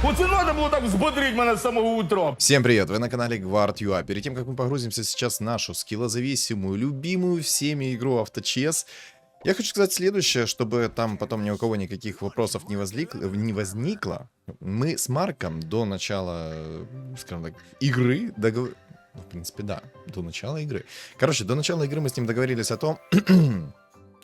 Оце надо було так взбодрить мене з самого утра. Всем привет, вы на канале Guard.ua. Перед тем, как мы погрузимся сейчас в нашу скиллозависимую, любимую всеми игру Авточес, я хочу сказать следующее, чтобы там потом ни у кого никаких вопросов не возникло. Мы с Марком до начала, скажем так, игры Ну, в принципе, да, до начала игры. Короче, до начала игры мы с ним договорились о том,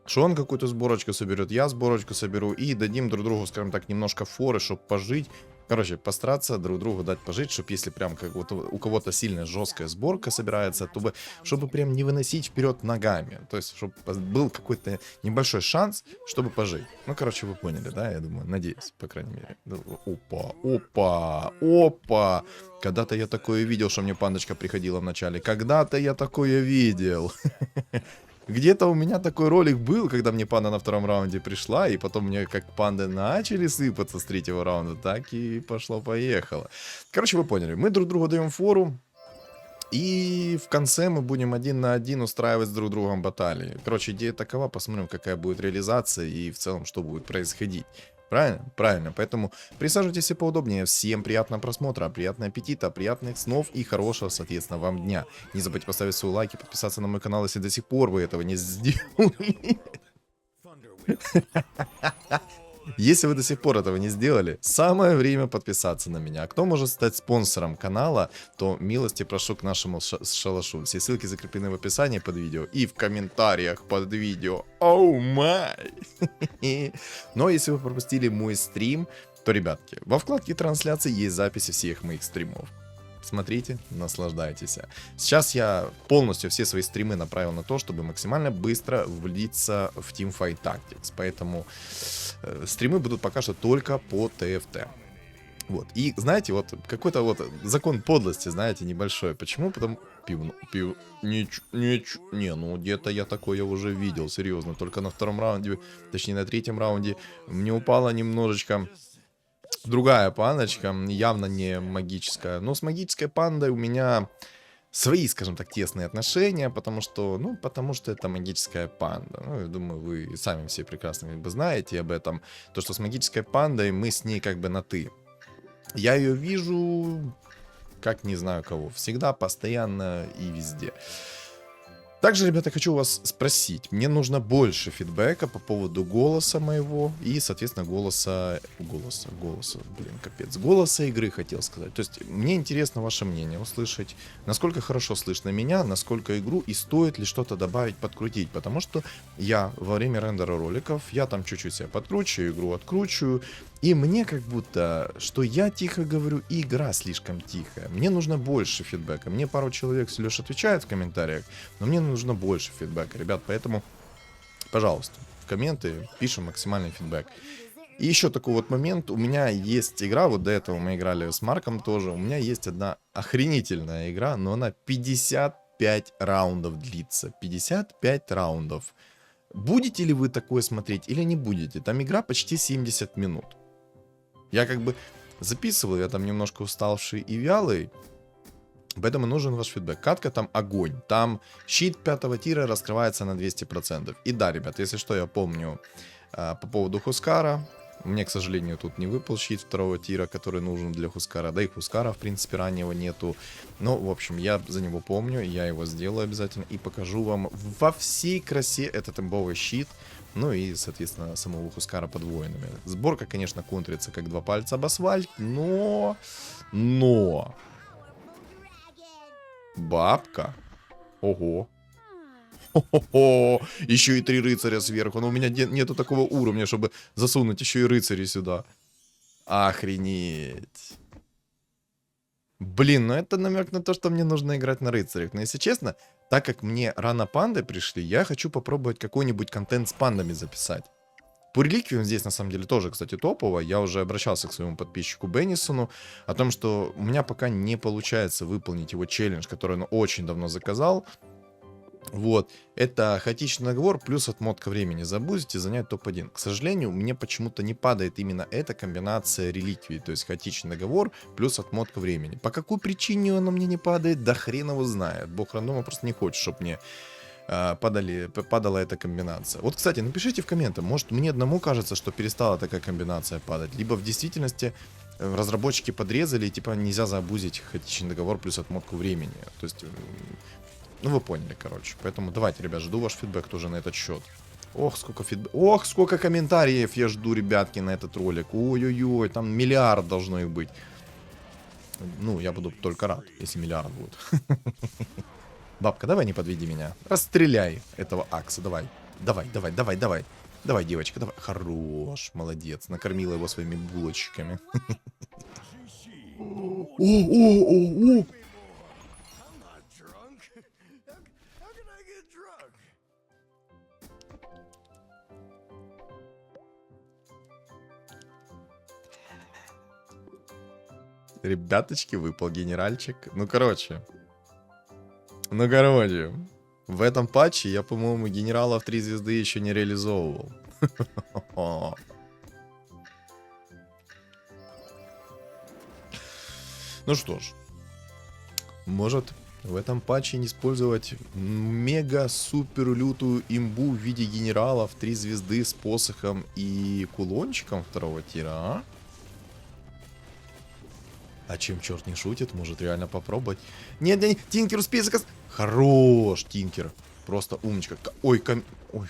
что он какую-то сборочку соберет, я сборочку соберу, и дадим друг другу, скажем так, немножко форы, чтобы пожить. Короче, постараться друг другу дать пожить, чтобы если прям как вот у кого-то сильная жесткая сборка собирается, то чтобы прям не выносить вперед ногами. То есть, чтобы был какой-то небольшой шанс, чтобы пожить. Ну, короче, вы поняли, да, я думаю, надеюсь, по крайней мере. Опа. Когда-то я такое видел, что мне пандочка приходила в начале. Когда-то я такое видел. Где-то у меня такой ролик был, когда мне панда на втором раунде пришла, и потом мне как панды начали сыпаться с третьего раунда, так и пошло-поехало. Короче, вы поняли, мы друг другу даем фору, и в конце мы будем 1 на 1 устраивать с друг другом баталии. Короче, идея такова, посмотрим, какая будет реализация и в целом, что будет происходить. Правильно? Правильно. Поэтому присаживайтесь все поудобнее. Всем приятного просмотра, приятного аппетита, приятных снов и хорошего, соответственно, вам дня. Не забудьте поставить свой лайк и подписаться на мой канал, если до сих пор вы этого не сделали. Если вы до сих пор этого не сделали, самое время подписаться на меня. А кто может стать спонсором канала, то милости прошу к нашему шалашу. Все ссылки закреплены в описании под видео и в комментариях под видео. Оу май! Но если вы пропустили мой стрим, то, ребятки, во вкладке трансляции есть записи всех моих стримов. Смотрите, наслаждайтесь. Сейчас я полностью все свои стримы направил на то, чтобы максимально быстро влиться в Teamfight Tactics. Поэтому стримы будут пока что только по ТФТ. Вот. И знаете, вот какой-то вот закон подлости, знаете, небольшой. Почему? Потому... Ну где-то я такое уже видел, серьезно. Только на втором раунде, точнее на третьем раунде, мне упала немножечко... Другая пандочка, явно не магическая. Но с магической пандой у меня свои, скажем так, тесные отношения, потому что это магическая панда. Ну, я думаю, вы сами все прекрасно как бы знаете об этом. То, что с магической пандой мы с ней как бы на «ты». Я ее вижу, как не знаю кого. Всегда, постоянно и везде. Также, ребята, хочу вас спросить. Мне нужно больше фидбэка по поводу голоса моего и, соответственно, голоса, голоса игры, хотел сказать. То есть, мне интересно ваше мнение услышать, насколько хорошо слышно меня, насколько игру и стоит ли что-то добавить, подкрутить. Потому что я во время рендера роликов, я там чуть-чуть себя подкручиваю, игру откручиваю, и мне как будто, что я тихо говорю, и игра слишком тихая. Мне нужно больше фидбэка. Мне пару человек все лишь отвечает в комментариях, но мне нужно больше фидбэка, ребят. Поэтому, пожалуйста, в комменты пишем максимальный фидбэк. И еще такой вот момент. У меня есть игра, вот до этого мы играли с Марком тоже. У меня есть одна охренительная игра, но она 55 раундов длится. 55 раундов. Будете ли вы такое смотреть или не будете? Там игра почти 70 минут. Я как бы записывал, я там немножко уставший и вялый, поэтому нужен ваш фидбэк. Катка там огонь, там щит 5-го тира раскрывается на 200%. И да, ребят, если что, я помню по поводу Хускара. Мне, к сожалению, тут не выпал щит 2-го тира, который нужен для Хускара. Да и Хускара, в принципе, раннего нету. Но, в общем, я за него помню, я его сделаю обязательно и покажу вам во всей красе этот имбовый щит. Ну и, соответственно, самого Хускара под воинами. Сборка, конечно, контрится как два пальца об асфальт, но... Бабка. Ого. Хо-хо-хо. Еще и 3 рыцаря сверху. Но у меня нету такого уровня, чтобы засунуть еще и рыцари сюда. Охренеть. Блин, ну это намек на то, что мне нужно играть на рыцарях. Но если честно, так как мне рано панды пришли, я хочу попробовать какой-нибудь контент с пандами записать. По реликвиям здесь на самом деле тоже, кстати, топово. Я уже обращался к своему подписчику Беннисону о том, что у меня пока не получается выполнить его челлендж, который он очень давно заказал. Вот, это хаотичный договор плюс отмотка времени. Забудете занять топ-1. К сожалению, мне почему-то не падает именно эта комбинация реликвий. То есть хаотичный договор плюс отмотка времени. По какой причине оно мне не падает, да хрен его знает. Бог рандома просто не хочет, чтобы мне падала эта комбинация. Вот, кстати, напишите в комментах, может мне одному кажется, что перестала такая комбинация падать, либо в действительности разработчики подрезали, и типа нельзя заобузить хаотичный договор плюс отмотку времени. То есть, ну вы поняли, короче. Поэтому давайте, ребят, жду ваш фидбэк тоже на этот счет. Ох, сколько комментариев я жду, ребятки, на этот ролик. Ой-ой-ой, там миллиард должно их быть. Ну, я буду только рад, если миллиард будет. Бабка, давай не подведи меня. Расстреляй этого Акса, давай. Давай. Давай, девочка, давай. Хорош, молодец. Накормила его своими булочками. О. Ребяточки, выпал генеральчик. Ну, короче, в этом патче я, по-моему, генералов 3 звезды еще не реализовывал. Ну что ж, может в этом патче не использовать мега-супер лютую имбу в виде генералов 3 звезды с посохом и кулончиком 2-го тира, а? А чем черт не шутит, может реально попробовать. Нет, Тинкер, успей заказ. Хорош, Тинкер. Просто умничка. Ой, ой,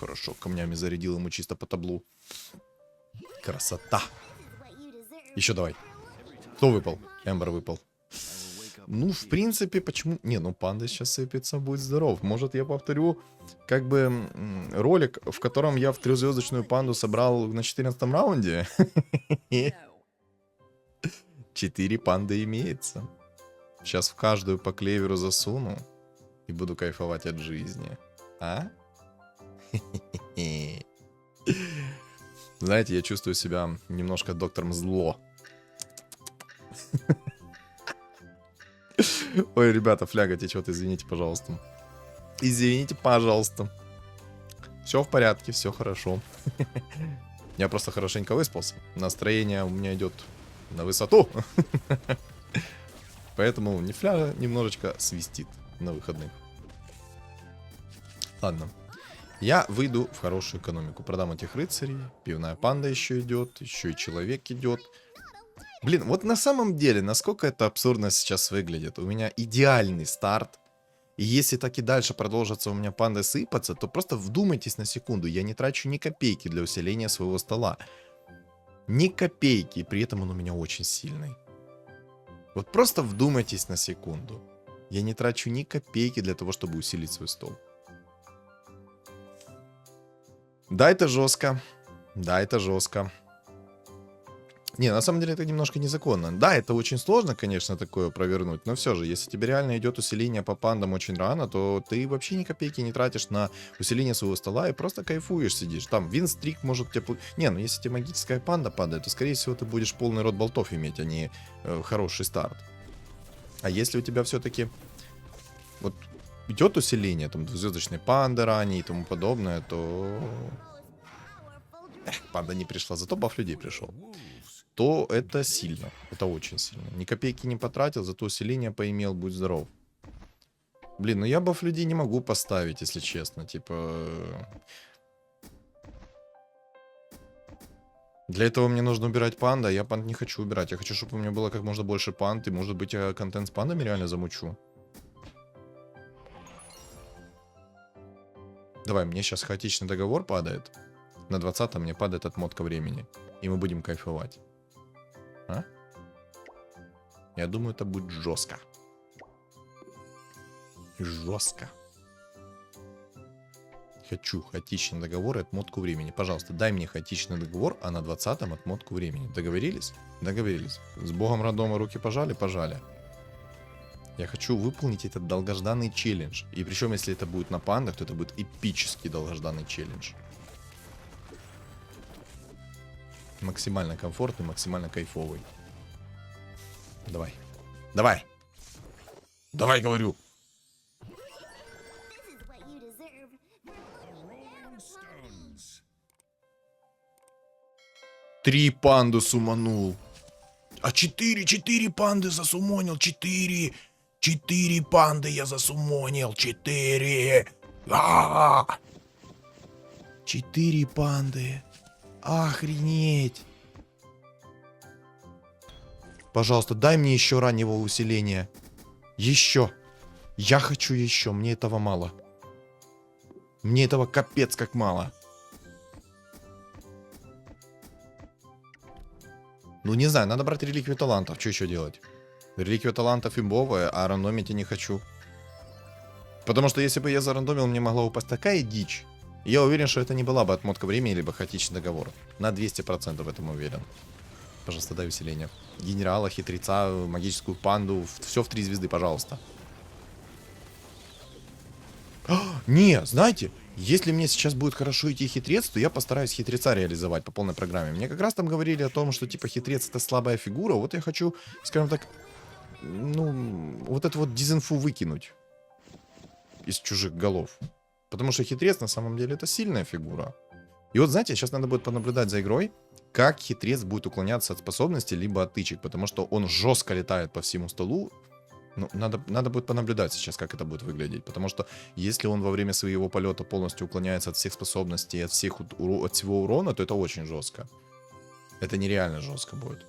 хорошо. Камнями зарядил ему чисто по таблу. Красота. Еще давай. Кто выпал? Эмбер выпал. Ну, в принципе, почему... Не, ну панда сейчас сыпется, будь здоров. Может, я повторю, как бы, ролик, в котором я в 3-звездочную панду собрал на 14-м раунде. 4 панды имеется. Сейчас в каждую по клеверу засуну и буду кайфовать от жизни. А? Знаете, я чувствую себя немножко доктором зло. Ой, ребята, фляга течет, извините, пожалуйста. Извините, пожалуйста. Все в порядке, все хорошо. Я просто хорошенько выспался. Настроение у меня идет на высоту. Поэтому нефляга немножечко свистит на выходных. Ладно. Я выйду в хорошую экономику. Продам этих рыцарей. Пивная панда еще идет. Еще и человек идет. Блин, вот на самом деле, насколько это абсурдно сейчас выглядит. У меня идеальный старт. И если так и дальше продолжатся у меня панды сыпаться, то просто вдумайтесь на секунду. Я не трачу ни копейки для усиления своего стола. Ни копейки, и при этом он у меня очень сильный. Вот просто вдумайтесь на секунду. Я не трачу ни копейки для того, чтобы усилить свой стол. Да, это жестко. Да, это жестко. Не, на самом деле это немножко незаконно. Да, это очень сложно, конечно, такое провернуть, но все же, если тебе реально идет усиление по пандам очень рано, то ты вообще ни копейки не тратишь на усиление своего стола и просто кайфуешь, сидишь. Там винстрик может тебе... Не, ну если тебе магическая панда падает, то, скорее всего, ты будешь полный рот болтов иметь, а не хороший старт. А если у тебя все-таки вот идет усиление, там, двузвездочной панды ранее и тому подобное, то... панда не пришла, зато баф людей пришел. То это сильно. Это очень сильно. Ни копейки не потратил, зато усиление поимел, будь здоров. Блин, ну я баф людей не могу поставить, если честно. Типа... Для этого мне нужно убирать панда, а я панд не хочу убирать. Я хочу, чтобы у меня было как можно больше панд, и может быть я контент с пандами реально замучу. Давай, мне сейчас хаотичный договор падает. На 20-м мне падает отмотка времени. И мы будем кайфовать. А? Я думаю, это будет жестко. Жестко. Хочу хаотичный договор и отмотку времени. Пожалуйста, дай мне хаотичный договор, а на 20-м отмотку времени. Договорились? Договорились. С богом роддома руки пожали? Пожали. Я хочу выполнить этот долгожданный челлендж. И причем, если это будет на пандах, то это будет эпический долгожданный челлендж. Максимально комфортный, максимально кайфовый. Давай. Давай. Давай, говорю. Три панды суманул. А 4 панды засумонил. 4 панды я засумонил. 4 панды. Охренеть. Пожалуйста, дай мне еще раннего усиления. Еще. Я хочу еще. Мне этого мало. Мне этого капец как мало. Ну, не знаю, надо брать реликвию талантов. Что еще делать? Реликвия талантов имбовая, а рандомить я не хочу. Потому что если бы я зарандомил, мне могла упасть такая дичь. Я уверен, что это не была бы отмотка времени, либо хаотичный договор. На 200% в этом уверен. Пожалуйста, дай усиление. Генерала, хитреца, магическую панду. Все в 3 звезды, пожалуйста. Не, знаете, если мне сейчас будет хорошо идти хитрец, то я постараюсь хитреца реализовать по полной программе. Мне как раз там говорили о том, что типа хитрец это слабая фигура. Вот я хочу, скажем так, ну, вот эту вот дизинфу выкинуть из чужих голов. Потому что хитрец на самом деле это сильная фигура. И вот знаете, сейчас надо будет понаблюдать за игрой, как хитрец будет уклоняться от способностей, либо от тычек. Потому что он жестко летает по всему столу. Ну, надо будет понаблюдать сейчас, как это будет выглядеть. Потому что если он во время своего полета полностью уклоняется от всех способностей, от всего урона, то это очень жестко. Это нереально жестко будет.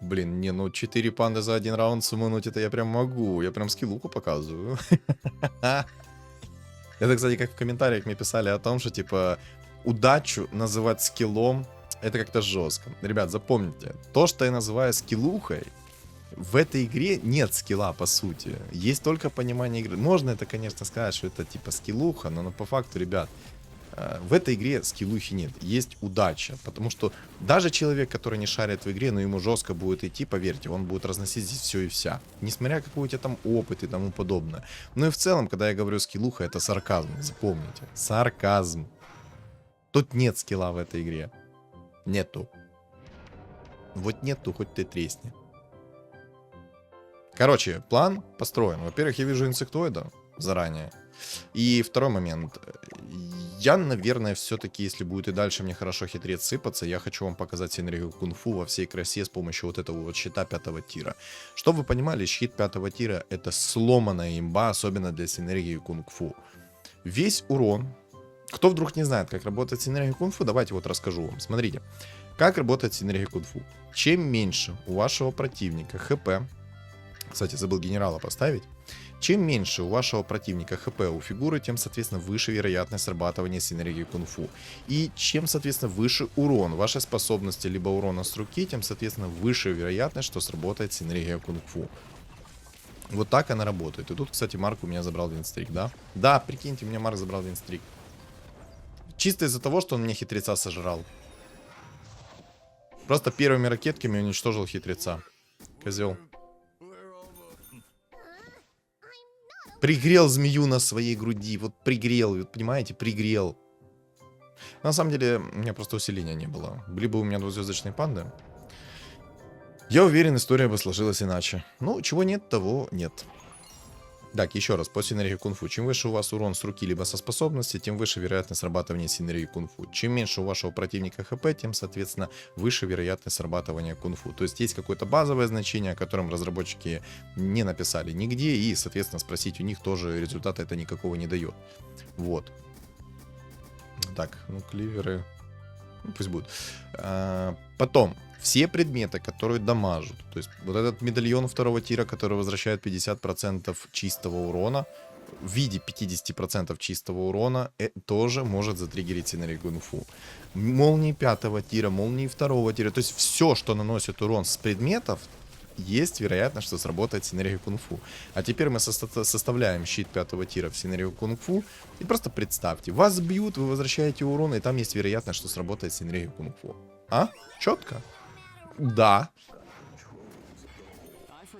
Блин, не, ну 4 панды за один раунд сумануть, это я прям могу. Я прям скиллуху показываю. Это, кстати, как в комментариях мне писали о том, что, типа, удачу называть скиллом, это как-то жестко. Ребят, запомните, то, что я называю скиллухой, в этой игре нет скилла, по сути. Есть только понимание игры. Можно это, конечно, сказать, что это типа скиллуха, но по факту, ребят, в этой игре скиллухи нет. Есть удача. Потому что даже человек, который не шарит в игре, но ему жестко будет идти, поверьте, он будет разносить здесь все и вся. Несмотря какой у тебя там опыт и тому подобное. Ну и в целом, когда я говорю скиллуха, это сарказм. Запомните. Сарказм. Тут нет скилла в этой игре. Нету. Вот нету, хоть ты тресни. Короче, план построен. Во-первых, я вижу инсектоида заранее. И второй момент. Я, наверное, все-таки, если будет и дальше мне хорошо хитрец сыпаться, я хочу вам показать синергию кунг-фу во всей красе с помощью вот этого вот щита 5-го тира. Чтобы вы понимали, щит 5-го тира это сломанная имба, особенно для синергии кунг-фу. Весь урон... Кто вдруг не знает, как работает синергия кунг-фу, давайте вот расскажу вам. Смотрите, как работает синергия кунг-фу. Чем меньше у вашего противника хп... Кстати, забыл генерала поставить. Чем меньше у вашего противника хп у фигуры, тем, соответственно, выше вероятность срабатывания синергии кунг-фу. И чем, соответственно, выше урон вашей способности, либо урона с руки, тем, соответственно, выше вероятность, что сработает синергия кунг-фу. Вот так она работает. И тут, кстати, Марк у меня забрал винстрик, да? Да, прикиньте, у меня Марк забрал винстрик. Чисто из-за того, что он мне хитреца сожрал. Просто первыми ракетками уничтожил хитреца. Козел. Пригрел змею на своей груди. Вот пригрел, вот понимаете, пригрел. На самом деле, у меня просто усиления не было. Были бы у меня двузвездочные панды. Я уверен, история бы сложилась иначе. Ну, чего нет, того нет. Так, еще раз, по синергии кунг-фу. Чем выше у вас урон с руки, либо со способности, тем выше вероятность срабатывания синергии кунг-фу. Чем меньше у вашего противника хп, тем, соответственно, выше вероятность срабатывания кунг-фу. То есть есть какое-то базовое значение, о котором разработчики не написали нигде, и, соответственно, спросить у них тоже результата это никакого не дает. Вот. Так, ну, кливеры... Ну, пусть будут. Потом... Все предметы, которые дамажат, то есть вот этот медальон 2-го тира, который возвращает 50% чистого урона, в виде 50% чистого урона, тоже может затриггерить синергию кунг-фу. Молнии 5-го тира, молнии 2-го тира, то есть все, что наносит урон с предметов, есть вероятность, что сработает синергия кунг-фу. А теперь мы составляем щит 5-го тира в синергию кунг-фу. И просто представьте, вас бьют, вы возвращаете урон, и там есть вероятность, что сработает синергия кунг-фу. А? Четко? Да.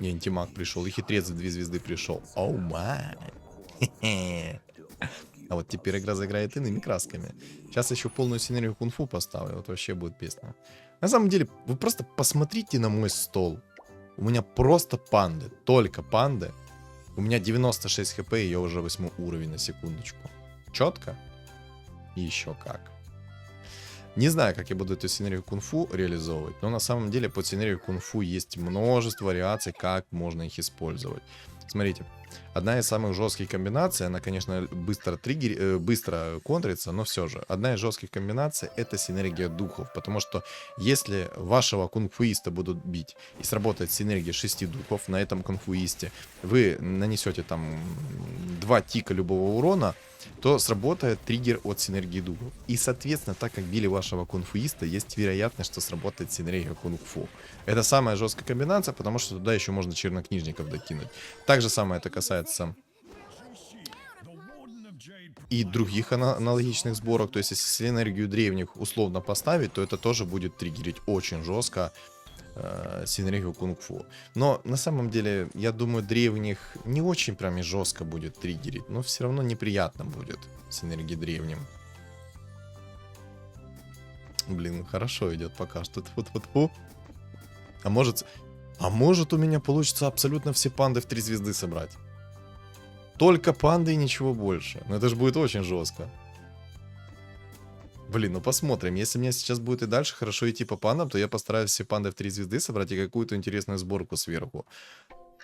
Не, антимаг пришел. И хитрец за 2 звезды пришел. Оу май. А вот теперь игра заиграет иными красками. Сейчас еще полную синергию кунг-фу поставлю. Вот вообще будет песня. На самом деле, вы просто посмотрите на мой стол. У меня просто панды. Только панды. У меня 96 хп, и я уже 8 уровень на секундочку. Четко? И еще как. Не знаю, как я буду эту синергию кунг-фу реализовывать, но на самом деле под синергию кунг-фу есть множество вариаций, как можно их использовать. Смотрите, одна из самых жестких комбинаций, она, конечно, быстро контрится, но все же, одна из жестких комбинаций — это синергия духов, потому что если вашего кунг-фуиста будут бить и сработает синергия 6 духов на этом кунг-фуисте, вы нанесете там 2 тика любого урона, то сработает триггер от синергии духов. И, соответственно, так как били вашего кунг-фуиста, есть вероятность, что сработает синергия кунг-фу. Это самая жесткая комбинация, потому что туда еще можно чернокнижников докинуть. Так же самое это касается и других аналогичных сборок. То есть, если синергию древних условно поставить, то это тоже будет триггерить очень жестко синергию кунг-фу. Но на самом деле, я думаю, древних не очень прям и жестко будет триггерить, но все равно неприятно будет синергия древним. Блин, хорошо идет пока что. Тьфу-тьфу-тьфу. А может у меня получится абсолютно все панды в 3 звезды собрать. Только панды и ничего больше. Но это же будет очень жестко. Блин, ну посмотрим. Если мне сейчас будет и дальше хорошо идти по пандам, то я постараюсь все панды в 3 звезды собрать и какую-то интересную сборку сверху.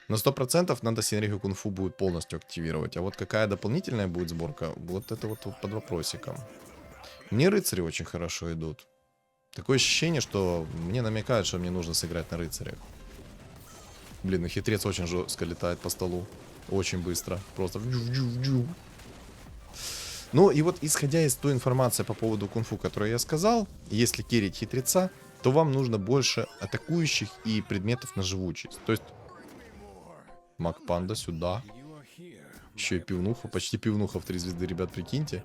Но 100% надо синергию кунг-фу будет полностью активировать. А вот какая дополнительная будет сборка, вот это вот под вопросиком. Мне рыцари очень хорошо идут. Такое ощущение, что мне намекают, что мне нужно сыграть на рыцарях. Блин, ну хитрец очень жестко летает по столу. Очень быстро. Просто... Ну и вот исходя из той информации по поводу кунг-фу, которую я сказал, если керить хитреца, то вам нужно больше атакующих и предметов на живучесть. То есть маг-панда сюда. Еще и пивнуха, почти пивнуха в 3 звезды, ребят, прикиньте.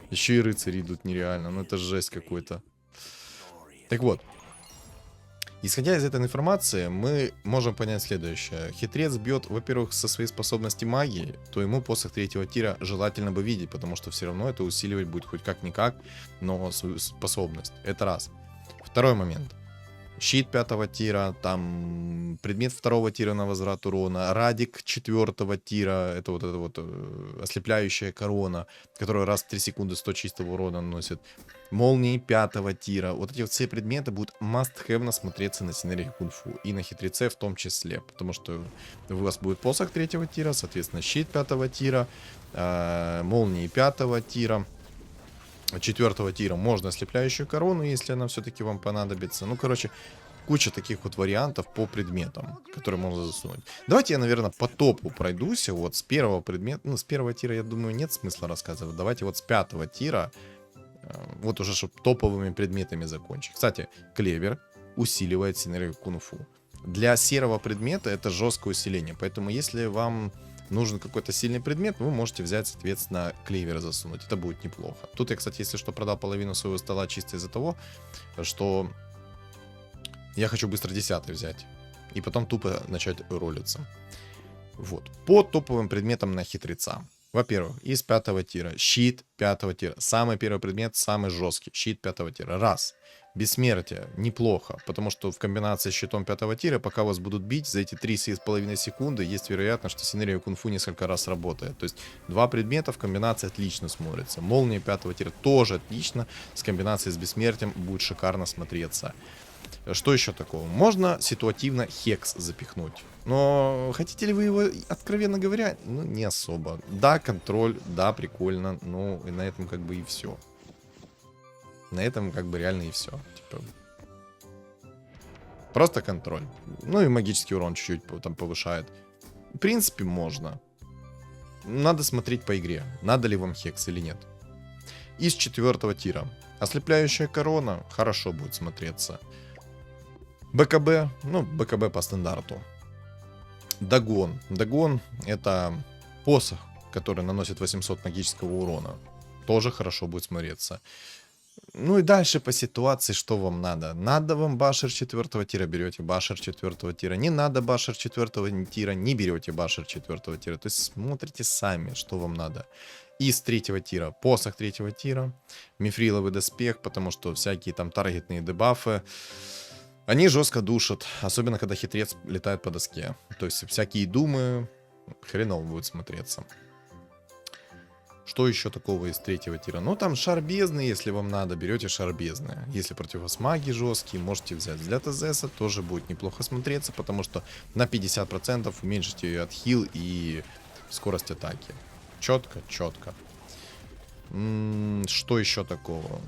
Еще и рыцари идут нереально, ну это жесть какой-то. Так вот, исходя из этой информации, мы можем понять следующее. Хитрец бьет, во-первых, со своей способности магии, то ему посох 3-го тира желательно бы видеть, потому что все равно это усиливать будет хоть как-никак, но свою способность. Это раз. Второй момент. Щит 5-го тира, там предмет 2-го тира на возврат урона, радик 4-го тира, это вот ослепляющая корона, которая раз в 3 секунды 100 чистого урона наносит. Молнии 5-го тира. Вот эти вот все предметы будут must-have смотреться на синергии кунг-фу. И на хитреце в том числе. Потому что у вас будет посох 3-го тира, соответственно, щит 5-го тира, молнии 5-го тира. 4-го тира можно ослепляющую корону, если она все-таки вам понадобится. Ну, короче, куча таких вот вариантов по предметам, которые можно засунуть. Давайте я, наверное, по топу пройдусь. Вот с первого предмета, ну, с 1-го тира, я думаю, нет смысла рассказывать. Давайте вот с 5-го тира, вот уже, чтобы топовыми предметами закончить. Кстати, клевер усиливает синергию кунг-фу. Для серого предмета это жесткое усиление. Поэтому, если вам нужен какой-то сильный предмет, вы можете взять, соответственно, клевер засунуть. Это будет неплохо. Тут я, кстати, если что, продал половину своего стола чисто из-за того, что я хочу быстро 10-й взять. И потом тупо начать ролиться. Вот. По топовым предметам на хитреца. Во-первых, из 5-го тира. Щит 5-го тира. Самый первый предмет, самый жесткий. Щит 5-го тира. Раз. Бессмертие. Неплохо. Потому что в комбинации с щитом 5-го тира, пока вас будут бить, за эти 3,5 секунды есть вероятность, что синергия кунг-фу несколько раз работает. То есть 2 предмета в комбинации отлично смотрятся. Молния 5-го тира тоже отлично. С комбинацией с бессмертием будет шикарно смотреться. Что еще такого? Можно ситуативно хекс запихнуть. Но хотите ли вы его, откровенно говоря, ну не особо. Да, контроль, да, прикольно, но и на этом как бы и все. На этом как бы реально и все. Типа, просто контроль. Ну и магический урон чуть-чуть там повышает. В принципе, можно. Надо смотреть по игре, надо ли вам хекс или нет. Из 4-го тира. Ослепляющая корона хорошо будет смотреться. БКБ, ну, БКБ по стандарту. Дагон. Дагон — это посох, который наносит 800 магического урона. Тоже хорошо будет смотреться. Ну и дальше по ситуации, что вам надо. Надо вам башер 4-го тира, берете башер 4-го тира. Не надо башер 4-го тира, не берете башер 4-го тира. То есть смотрите сами, что вам надо. Из 3-го тира посох 3-го тира, мифриловый доспех, потому что всякие там таргетные дебафы, они жестко душат, особенно когда хитрец летает по доске. То есть всякие думы хреново будут смотреться. Что еще такого из 3-го тира? Ну там шар бездны, если вам надо, берете шар бездны. Если против вас маги жесткие, можете взять. Для ТЗСа тоже будет неплохо смотреться, потому что на 50% уменьшите ее отхил и Скорость атаки. Четко, четко. Что еще такого?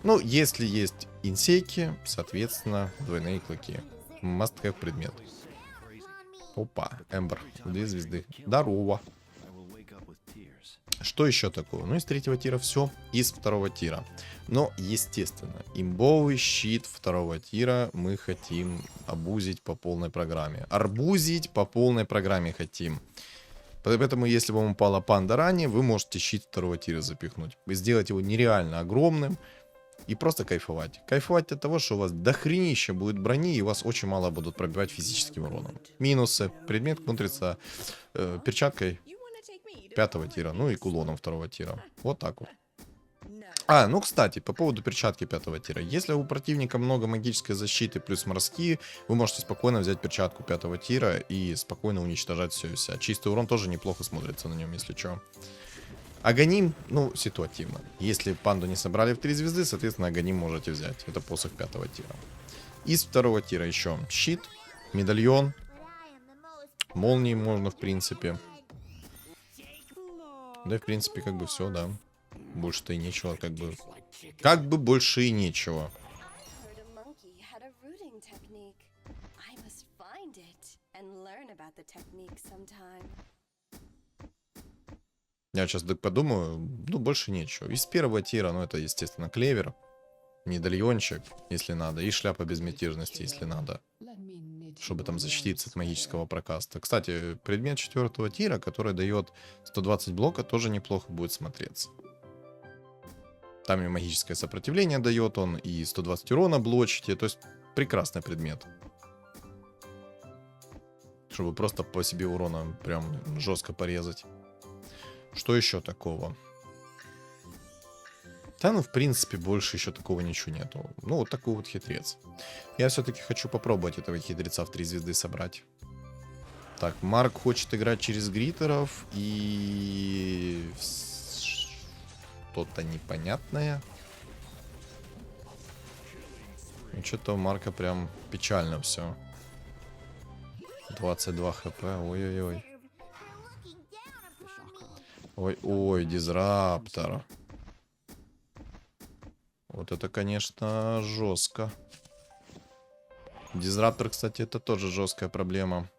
Ну, если есть инсейки, соответственно, двойные клыки. Must have предмет. Опа, Эмбер. 2 звезды. Здорово. Что еще такого? Ну, из 3-го тира все. Из 2-го тира. Но, естественно, имбовый щит 2-го тира мы хотим абузить по полной программе. Арбузить по полной программе хотим. Поэтому, если вам упала панда ранее, вы можете щит 2-го тира запихнуть. Вы сделать его нереально огромным. И просто кайфовать. Кайфовать от того, что у вас дохренища будет брони, и вас очень мало будут пробивать физическим уроном. Минусы. Предмет контрится перчаткой 5-го тира, ну и кулоном 2-го тира. Вот так вот. Ну, кстати, по поводу перчатки 5-го тира. Если у противника много магической защиты плюс морские, вы можете спокойно взять перчатку 5-го тира и спокойно уничтожать все и вся. Чистый урон тоже неплохо смотрится на нем, если что. Аганим, ну, ситуативно. Если панду не собрали в 3 звезды, соответственно, Аганим можете взять. Это посох 5-го тира. Из 2-го тира еще щит, медальон, молнии можно, в принципе. Да и, в принципе, как бы все, да. Больше-то и нечего, как бы. Как бы больше и нечего. Я сейчас подумаю, ну, больше нечего. Из 1-го тира, ну, это, естественно, клевер, медальончик, если надо, и шляпа безмятежности, если надо, чтобы там защититься от магического прокаста. Кстати, предмет 4-го тира, который дает 120 блока, тоже неплохо будет смотреться. Там и магическое сопротивление дает он, и 120 урона блочите, то есть прекрасный предмет. Чтобы просто по себе урона прям жестко порезать. Что еще такого? Да, ну, в принципе, больше еще такого ничего нету. Ну, вот такой вот хитрец. Я все-таки хочу попробовать этого хитреца в 3 звезды собрать. Так, Марк хочет играть через гритеров и... Что-то непонятное. Ну, что-то у Марка прям печально все. 22 хп, ой-ой-ой. Ой-ой, дизраптор. Вот это, конечно, жестко. Дизраптор, кстати, это тоже жесткая проблема.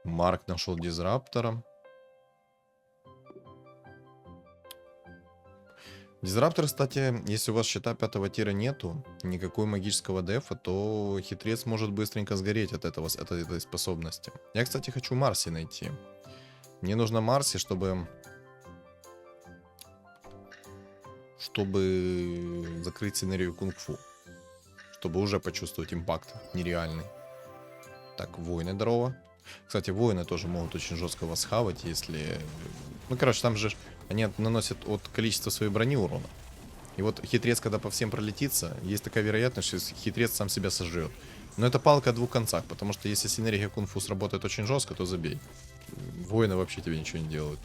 Марк нашел дизраптора. Дизраптор, кстати, если у вас щита 5-го тира нету, никакой магического дефа, то хитрец может быстренько сгореть от этой способности. Я, кстати, хочу Марси найти. Мне нужно Марси, чтобы закрыть сценарию кунг-фу. Чтобы уже почувствовать импакт нереальный. Так, воины здорово. Кстати, воины тоже могут очень жестко вас хавать, если... Ну, короче, там же они наносят от количества своей брони урона. И вот хитрец, когда по всем пролетится, есть такая вероятность, что хитрец сам себя сожрет. Но это палка о двух концах, потому что если синергия кунг-фу сработает очень жестко, то забей. Воины вообще тебе ничего не делают.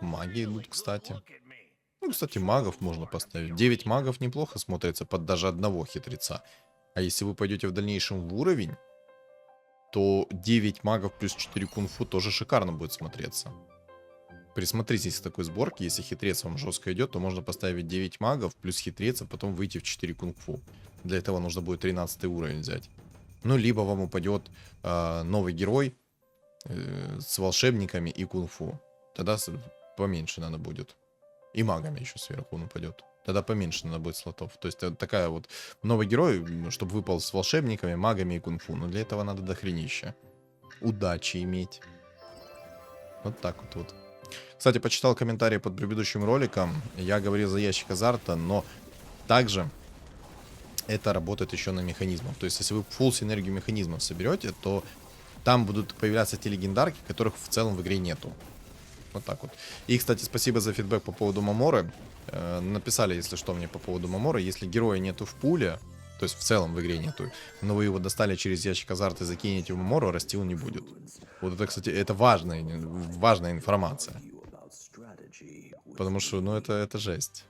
Маги идут, кстати. Ну, кстати, магов можно поставить. 9 магов неплохо смотрится под даже одного хитреца. А если вы пойдете в дальнейшем в уровень, то 9 магов плюс 4 кунг-фу тоже шикарно будет смотреться. Присмотритесь к такой сборке. Если хитрец вам жестко идет, то можно поставить 9 магов плюс хитрец, а потом выйти в 4 кунг-фу. Для этого нужно будет 13 уровень взять. Ну, либо вам упадет новый герой с волшебниками и кунг-фу. Тогда поменьше надо будет. И магами еще сверху он упадет. Тогда поменьше надо будет слотов. То есть это такая вот новый герой, чтобы выпал с волшебниками, магами и кунг-фу. Но для этого надо дохренища. Удачи иметь. Вот так вот. Кстати, почитал комментарии под предыдущим роликом. Я говорил за ящик азарта, но также это работает еще на механизмах. То есть, если вы фулл синергию механизмов соберете, то там будут появляться те легендарки, которых в целом в игре нету. Вот так вот. И, кстати, спасибо за фидбэк по поводу Маморы. Написали, если что, мне по поводу Маморы. Если героя нету в пуле, то есть в целом в игре нету, но вы его достали через ящик азарта и закинете в Мамору, расти он не будет. Вот это, кстати, это важная информация. Потому что, ну, это жесть.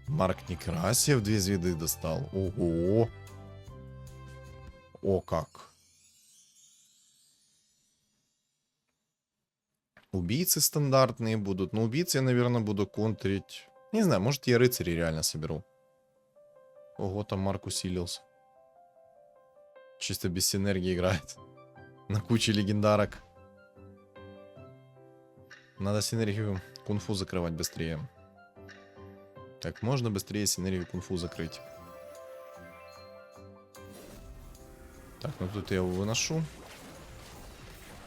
Марк Некрасев 2 звезды достал. Ого. О как. Убийцы стандартные будут. Но убийцы я, наверное, буду контрить. Не знаю, может я рыцарей реально соберу. Ого, там Марк усилился. Чисто без синергии играет. На куче легендарок. Надо синергию кунг-фу закрывать быстрее. Как можно быстрее синергию кунг-фу закрыть. Так, ну тут я его выношу.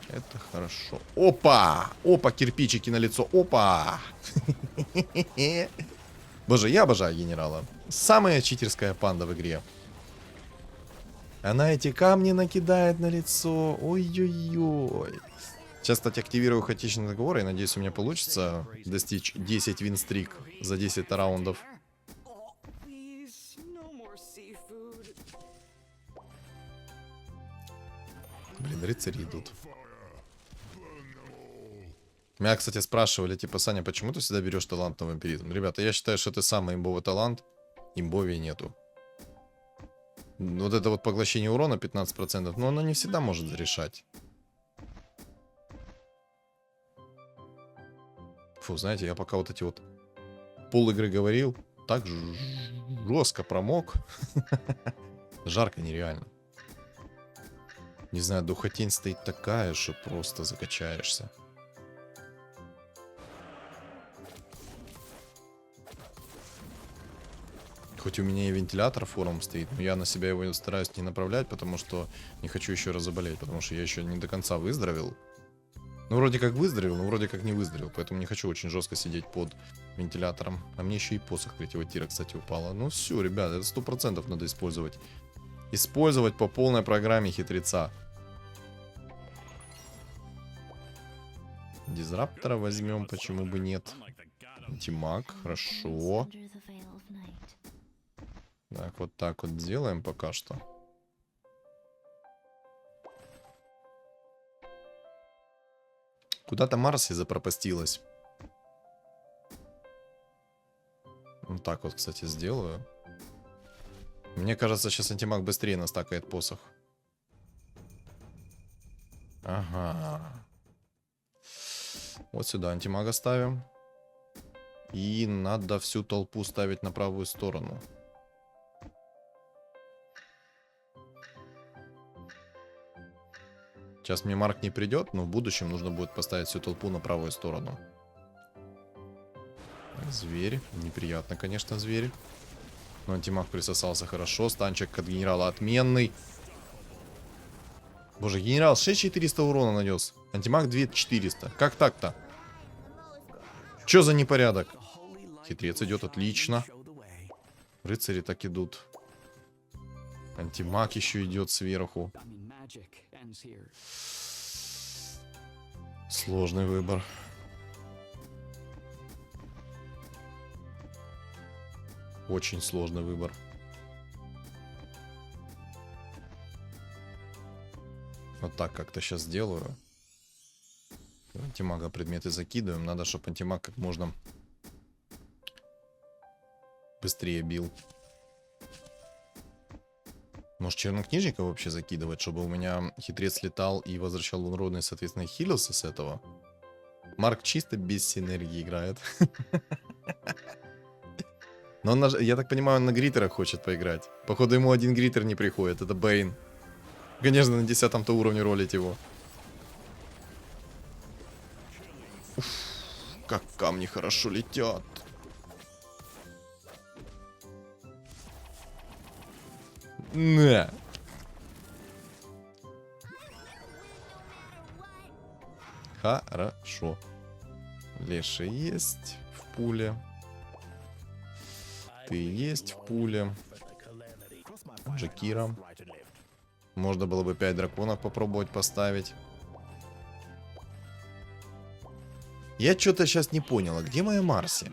Это хорошо. Опа! Опа, кирпичики на лицо. Опа! Боже, я обожаю генерала. Самая читерская панда в игре. Она эти камни накидает на лицо. Ой-ой-ой. Сейчас, кстати, активирую хаотичный договор. И надеюсь, у меня получится достичь 10 винстрик за 10 раундов. Блин, рыцари идут. Меня, кстати, спрашивали, типа, Саня, почему ты всегда берешь талант на вампиризм? Ребята, я считаю, что это самый имбовый талант. Имбовее нету. Вот это вот поглощение урона 15%, но оно не всегда может решать. Фу, знаете, я пока вот эти вот пол игры говорил, так жестко промок. Жарко нереально. Не знаю, духотень стоит такая, что просто закачаешься. Хоть у меня и вентилятор форум стоит, но я на себя его стараюсь не направлять, потому что не хочу еще раз заболеть, потому что я еще не до конца выздоровел. Ну, вроде как выздоровел, но вроде как не выздоровел, поэтому не хочу очень жестко сидеть под вентилятором. А мне еще и посох третьего тира, кстати, упало. Ну все, ребят, это 100% надо использовать. Использовать по полной программе хитреца. Дизраптора возьмем, почему бы нет. Антимаг, хорошо. Так вот делаем пока что. Куда-то Марси запропастилась. Вот так вот, кстати, сделаю. Мне кажется, сейчас антимаг быстрее настакает посох. Ага. Вот сюда антимага ставим. И надо всю толпу ставить на правую сторону. Сейчас мне Марк не придет, но в будущем нужно будет поставить всю толпу на правую сторону. Зверь. Неприятно, конечно, зверь. Но антимаг присосался хорошо. Станчик от генерала отменный. Боже, генерал 6400 урона нанес. Антимаг 2400. Как так-то? Чё за непорядок? Хитрец идет отлично. Рыцари так идут. Антимаг еще идет сверху. Сложный выбор. Очень сложный выбор. Вот так как-то сейчас сделаю. Антимага предметы закидываем. Надо, чтобы антимаг как можно быстрее бил. Может, чернокнижника вообще закидывать, чтобы у меня хитрец летал и возвращал урон и, соответственно, хилился с этого? Марк чисто без синергии играет. Но он, я так понимаю, он на гриттерах хочет поиграть. Походу, ему один гриттер не приходит. Это Бэйн. Конечно, на 10-м-то уровне ролить его. Уф, как камни хорошо летят. На. Хорошо. Леша есть в пуле. Ты есть в пуле. Джакира. Можно было бы 5 драконов попробовать поставить. Я что-то сейчас не понял, а где моя Марси?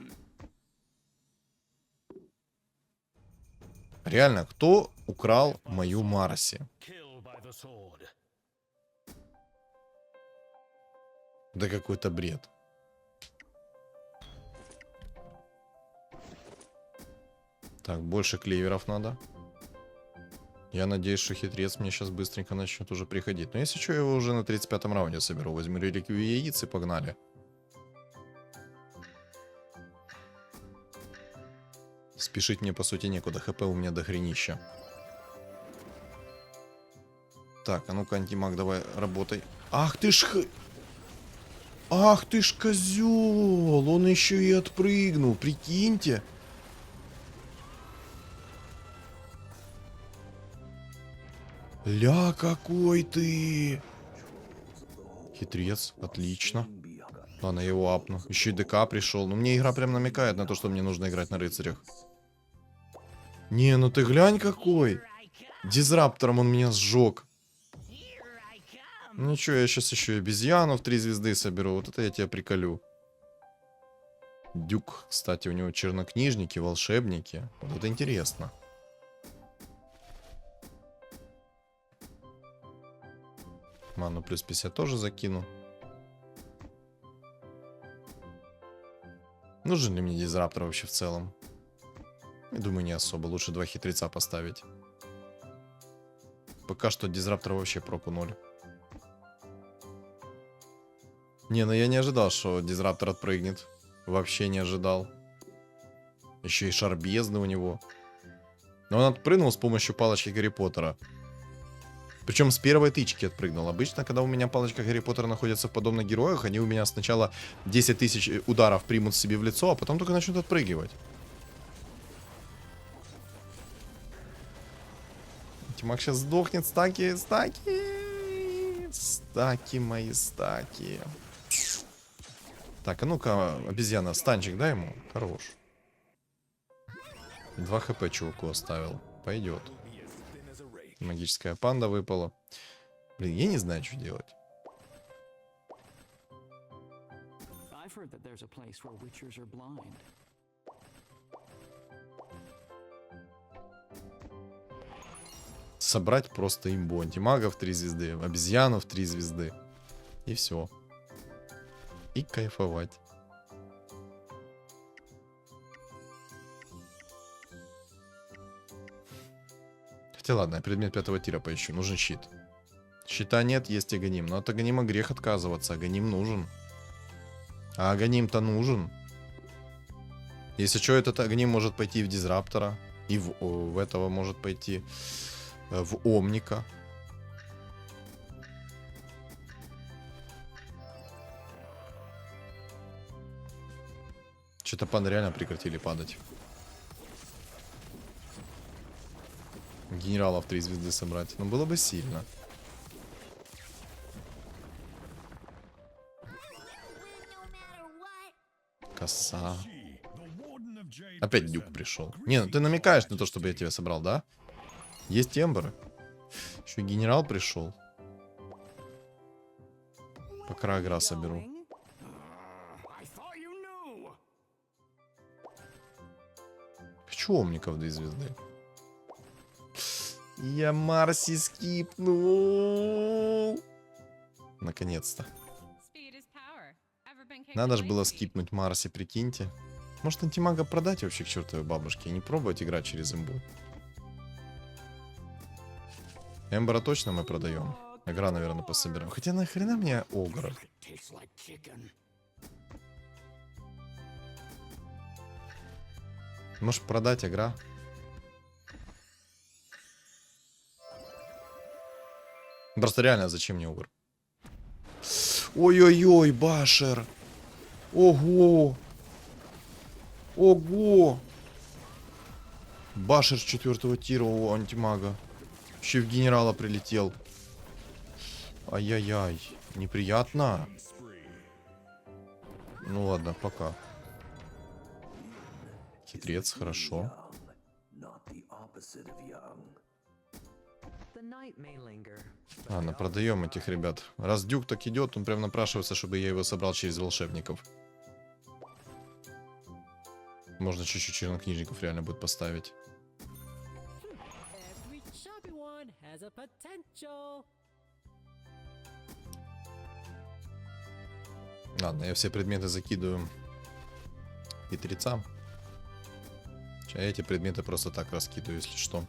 Реально, кто украл мою Марси? Да какой-то бред. Так, больше кливеров надо. Я надеюсь, что хитрец мне сейчас быстренько начнет уже приходить. Но если что, я его уже на 35-м раунде соберу. Возьму реликвию яиц и погнали. Спешить мне, по сути, некуда. ХП у меня до хренища. Так, а ну-ка, антимаг, давай, работай. Ах ты ж... Ах ты ж козел! Он еще и отпрыгнул, прикиньте. Ля, какой ты! Хитрец, отлично. Ладно, я его апну. Еще и ДК пришел. Но мне игра прям намекает на то, что мне нужно играть на рыцарях. Не, ну ты глянь какой. Дизраптором он меня сжег. Ничего, я сейчас еще и обезьяну в 3 звезды соберу. Вот это я тебя приколю. Дюк, кстати, у него чернокнижники, волшебники. Вот это интересно. Ману плюс 50 тоже закину. Нужен ли мне дизраптор вообще в целом? Я думаю, не особо. Лучше 2 хитреца поставить. Пока что дизраптора вообще проку 0. Не, ну я не ожидал, что дизраптор отпрыгнет. Вообще не ожидал. Еще и шар бездны у него. Но он отпрыгнул с помощью палочки Гарри Поттера. Причем с первой тычки отпрыгнул. Обычно, когда у меня палочка Гарри Поттера находится в подобных героях, они у меня сначала 10 тысяч ударов примут себе в лицо, а потом только начнут отпрыгивать. Тимак сейчас сдохнет. Стаки, стаки. Стаки мои, стаки. Так, а ну-ка, обезьяна, станчик дай ему. Хорош. 2 хп чуваку оставил. Пойдет. Магическая панда выпала. Блин, я не знаю, что делать. Собрать просто имбу. Антимага в 3 звезды, обезьяну в 3 звезды. И все. И кайфовать. Хотя ладно, я предмет 5-го тира поищу. Нужен щит. Щита нет, есть Аганим. Но от Аганима грех отказываться. Аганим нужен. А Аганим-то нужен. Если что, этот Аганим может пойти в Дизраптора. И в этого может пойти в Омника. Что-то панды реально прекратили падать. Генералов 3 звезды собрать. Ну, было бы сильно. Коса. Опять Дюк пришел. Не, ну ты намекаешь на то, чтобы я тебя собрал, да? Есть Эмберы. Еще и генерал пришел. Пока игра соберу. Хочу Омников 2 звезды. Я Марси скипнул. Наконец-то. Надо же было скипнуть Марси, прикиньте. Может, антимага продать вообще к чертовой бабушке и не пробовать играть через имбу. Эмбера точно мы продаем. Игра, наверное, пособираем. Хотя нахрена мне Огра? Может, продать игра? Просто реально, зачем мне Огр? Ой-ой-ой, Башер. Ого. Ого. Башер с 4-го тира у антимага. Еще и в генерала прилетел. Ай-яй-яй. Неприятно. Ну ладно, пока. Хитрец, хорошо. Ладно, продаем этих ребят. Раз Дюк так идет, он прям напрашивается, чтобы я его собрал через волшебников. Можно чуть-чуть чернокнижников реально будет поставить. Ладно, я все предметы закидываю хитрецам. А эти предметы просто так раскидываю, если что.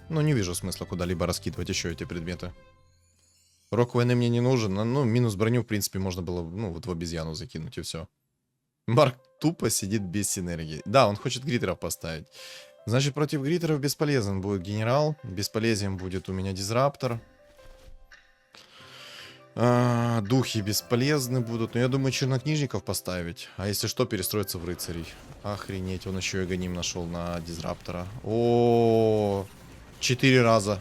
Ну, не вижу смысла куда-либо раскидывать еще эти предметы. Рок войны мне не нужен. Ну, минус броню, в принципе, можно было, ну, вот в обезьяну закинуть, и все. Марк тупо сидит без синергии. Да, он хочет гритеров поставить. Значит, против гритеров бесполезен будет генерал. Бесполезен будет у меня дизраптор. Духи бесполезны будут. Но я думаю, чернокнижников поставить. А если что, перестроиться в рыцарей. Охренеть, он еще и гоним нашел на дизраптора. О, 4 раза.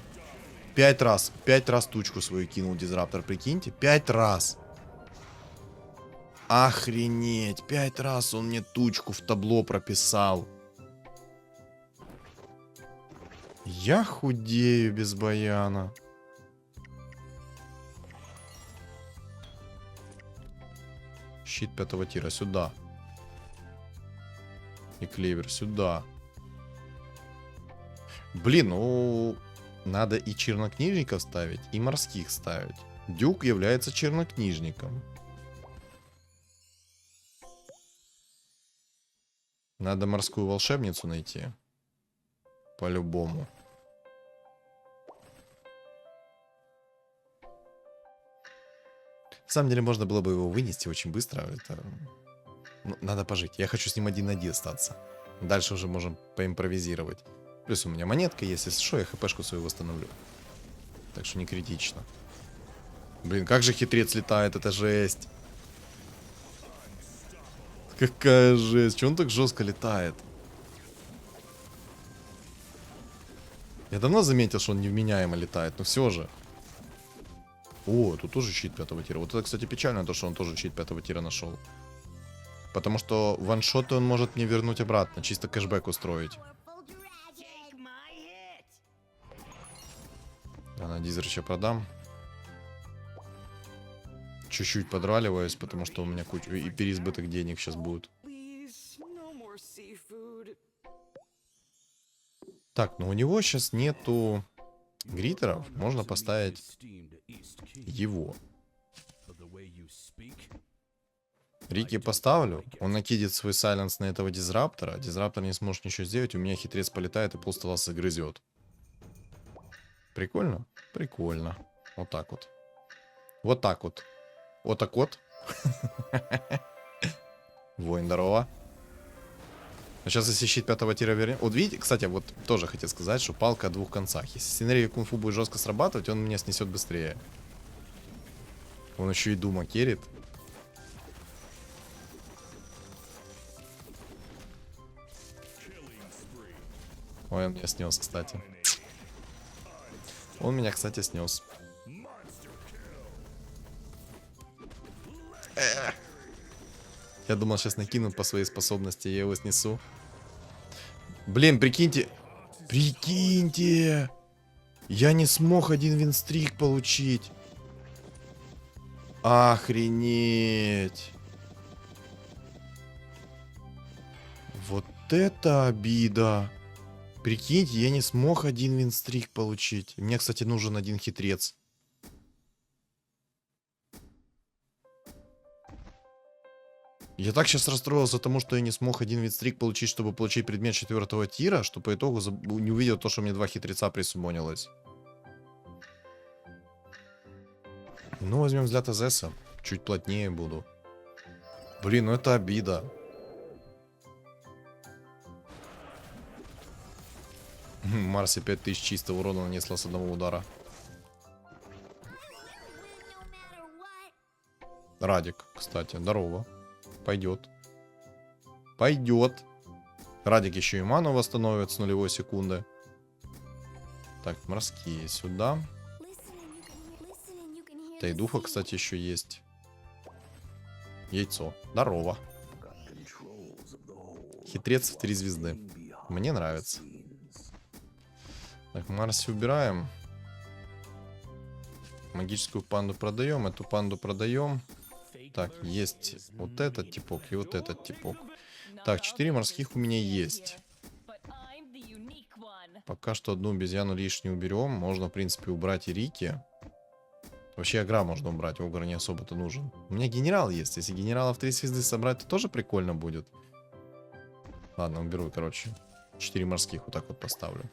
5 раз. 5 раз тучку свою кинул дизраптор, прикиньте. 5 раз. Охренеть. 5 раз он мне тучку в табло прописал. Я худею без баяна. Щит 5-го тира сюда. И клевер сюда. Блин, ну... Надо и чернокнижников ставить, и морских ставить. Дюк является чернокнижником. Надо морскую волшебницу найти. По-любому. На самом деле, можно было бы его вынести очень быстро. Это... Ну, надо пожить. Я хочу с ним 1 на 1 остаться. Дальше уже можем поимпровизировать. Плюс у меня монетка есть, если что, я хпшку свою восстановлю. Так что не критично. Блин, как же хитрец летает, это жесть. Какая жесть, чё он так жестко летает? Я давно заметил, что он невменяемо летает, но все же. О, тут тоже щит 5-го тира. Вот это, кстати, печально, то, что он тоже щит 5-го тира нашел. Потому что ваншоты он может мне вернуть обратно, чисто кэшбэк устроить. А на дизрача продам. Чуть-чуть подраливаюсь, потому что у меня куча и переизбыток денег сейчас будет. Так, ну у него сейчас нету гритеров. Можно поставить его. Рики поставлю. Он накидит свой сайленс на этого дизраптора. Дизраптор не сможет ничего сделать. У меня хитрец полетает и полстола загрызет. Прикольно? Прикольно. Вот так вот. Вот так вот. Вот так вот. Воин, здорово. А сейчас, если щит 5-го тира вернем... Вот видите, кстати, вот тоже хотел сказать, что палка о 2 концах. Если синергия кунг-фу будет жестко срабатывать, он меня снесет быстрее. Он еще и дума керит. Ой, он меня снес, кстати. Он меня, кстати, снес. Я думал, сейчас накинут по своей способности, я его снесу. Блин, прикиньте. Прикиньте. Я не смог 1 винстрик получить. Охренеть. Вот это обида. Прикиньте, я не смог 1 винстрик получить. Мне, кстати, нужен 1 хитрец. Я так сейчас расстроился, потому что я не смог 1 винстрик получить, чтобы получить предмет 4-го тира, что по итогу не увидел то, что мне 2 хитреца присумонилось. Ну, возьмем взгляд Азеса. Чуть плотнее буду. Блин, ну это обида. Марси 5000 чистого урона нанесла с 1 удара. Радик, кстати, здорово. Пойдет. Пойдет. Радик еще и ману восстановит с 0,1 секунды. Так, морские сюда. Тайдуха, кстати, еще есть. Яйцо. Здорово. Хитрец в 3 звезды. Мне нравится. Так, Марси убираем. Магическую панду продаем. Эту панду продаем. Так, есть вот этот типок и вот этот типок. Так, 4 морских у меня есть. Пока что 1 обезьяну лишнюю уберем. Можно, в принципе, убрать и Рики. Вообще агра можно убрать, Огр не особо-то нужен. У меня генерал есть. Если генералов 3 звезды собрать, то тоже прикольно будет. Ладно, уберу, короче. 4 морских вот так вот поставлю.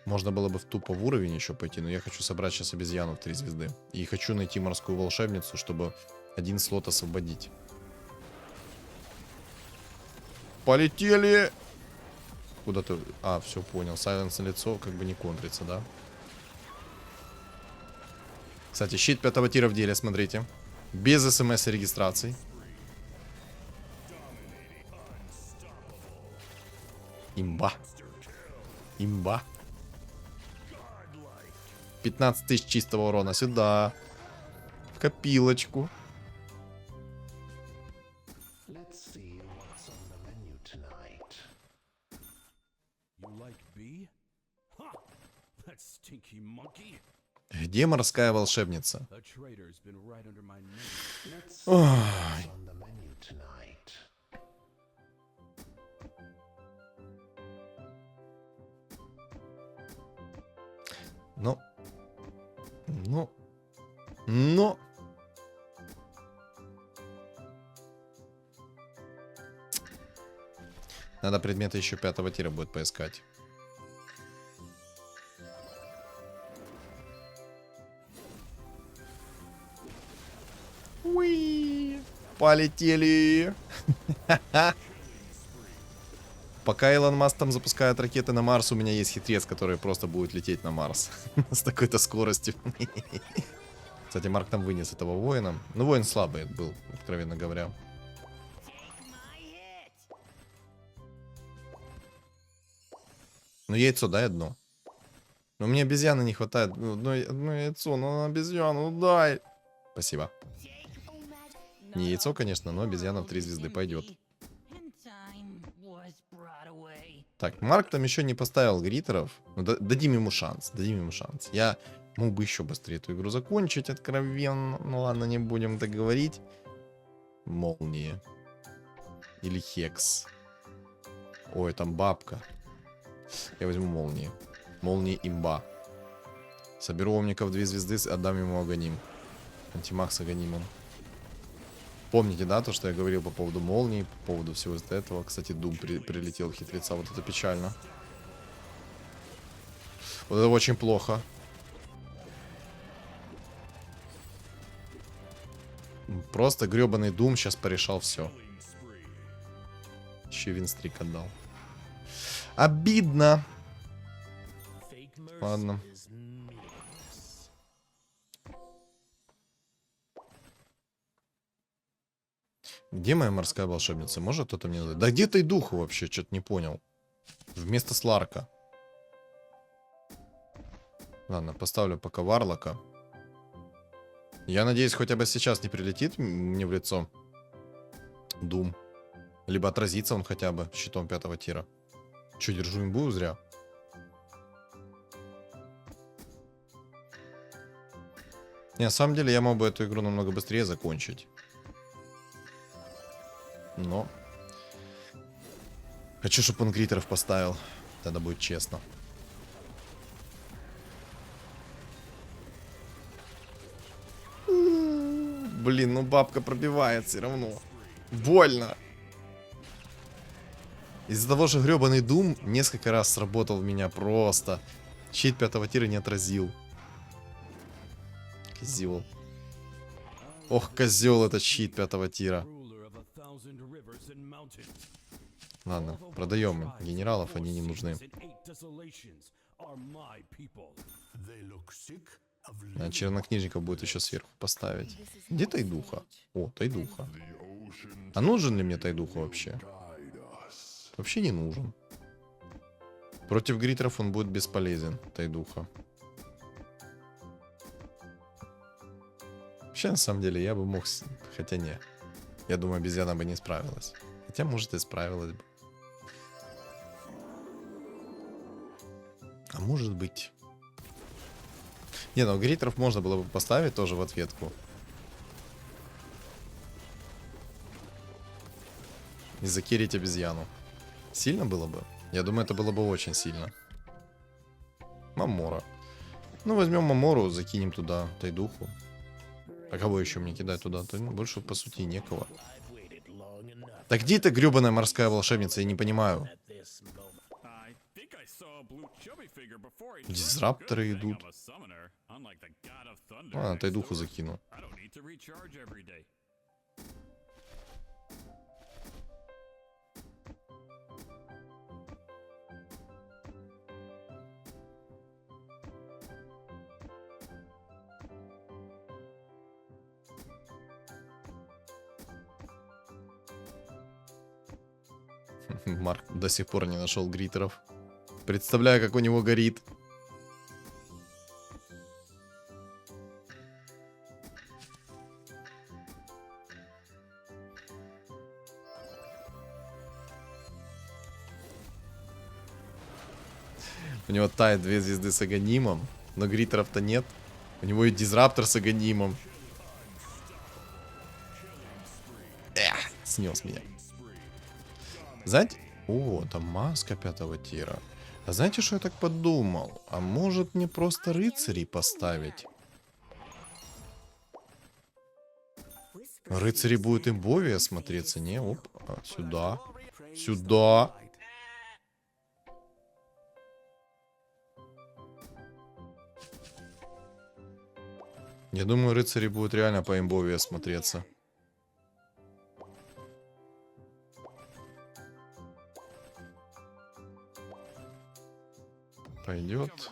Можно было бы тупо в уровень еще пойти, но я хочу собрать сейчас обезьяну в 3 звезды. И хочу найти морскую волшебницу, чтобы один слот освободить. Полетели! Куда ты? А, все, понял. Сайленс на лицо как бы не контрится, да? Кстати, щит 5-го тира в деле, смотрите. Без смс и регистраций. Имба. Имба. 15 тысяч чистого урона сюда. В копилочку. Где морская волшебница? Ой. Ну. Надо предметы еще 5-го тира будет поискать. Уи! Полетели! Пока Илон Маск там запускает ракеты на Марс, у меня есть хитрец, который просто будет лететь на Марс. С такой-то скоростью. Кстати, Марк там вынес этого воина. Ну, воин слабый был, откровенно говоря. Ну, яйцо дай одно. Но мне обезьяны не хватает. Одно яйцо, но обезьяну дай. Спасибо. Не яйцо, конечно, но обезьяна в 3 звезды пойдет. Так, Марк там еще не поставил гритеров. Ну, дадим ему шанс, дадим ему шанс. Я мог бы еще быстрее эту игру закончить, откровенно. Ну ладно, не будем так говорить. Молнии. Или Хекс. Ой, там бабка. Я возьму молнии. Молнии имба. Соберу омников 2 звезды, отдам ему Аганим. Антимаг с Аганимом. Помните, да, то, что я говорил по поводу молний, по поводу всего этого. Кстати, Дум прилетел хитреца, вот это печально. Вот это очень плохо. Просто гребаный Дум сейчас порешал все. Еще винстрик отдал. Обидно. Ладно. Где моя морская волшебница? Может кто-то мне дать? Да где ты духу вообще? Что-то не понял. Вместо Сларка. Ладно, поставлю пока Варлока. Я надеюсь, хотя бы сейчас не прилетит мне в лицо Дум. Либо отразится он хотя бы щитом 5-го тира. Че, держу имбу зря? Не, на самом деле я мог бы эту игру намного быстрее закончить. Но хочу, чтобы он гритеров поставил. Тогда будет честно. Блин, ну бабка пробивает все равно. Больно. Из-за того, что гребаный Дум несколько раз сработал в меня просто. Щит 5-го тира не отразил. Козел. Ох, козел этот щит 5-го тира. Ладно, продаем им генералов, они не нужны. А чернокнижников будет еще сверху поставить. Где Тайдуха? О, Тайдуха. А нужен ли мне Тайдуха вообще? Вообще не нужен. Против гритеров он будет бесполезен, Тайдуха. Вообще, на самом деле, я бы мог... Хотя не. Я думаю, обезьяна бы не справилась. Хотя, может, и справилась бы. А может быть... Не, ну гритеров можно было бы поставить тоже в ответку. И закирить обезьяну. Сильно было бы? Я думаю, это было бы очень сильно. Мамора. Ну, возьмем Мамору, закинем туда Тайдуху. А кого еще мне кидать туда? То, больше, по сути, некого. Так где эта гребаная морская волшебница? Я не понимаю. Дизрапторы идут. Ладно, Тайдуху закину. Марк до сих пор не нашел гритеров. Представляю, как у него горит. У него тает 2 звезды с аганимом, но гритеров-то нет. У него и дизраптор с аганимом. Снес меня. Знаете... О, там маска 5-го тира. А знаете, что я так подумал? А может мне просто рыцарей поставить? Рыцари будет имбовия смотреться, не? Оп, сюда. Сюда. Я думаю, рыцари будут реально по имбовия смотреться. Пойдет.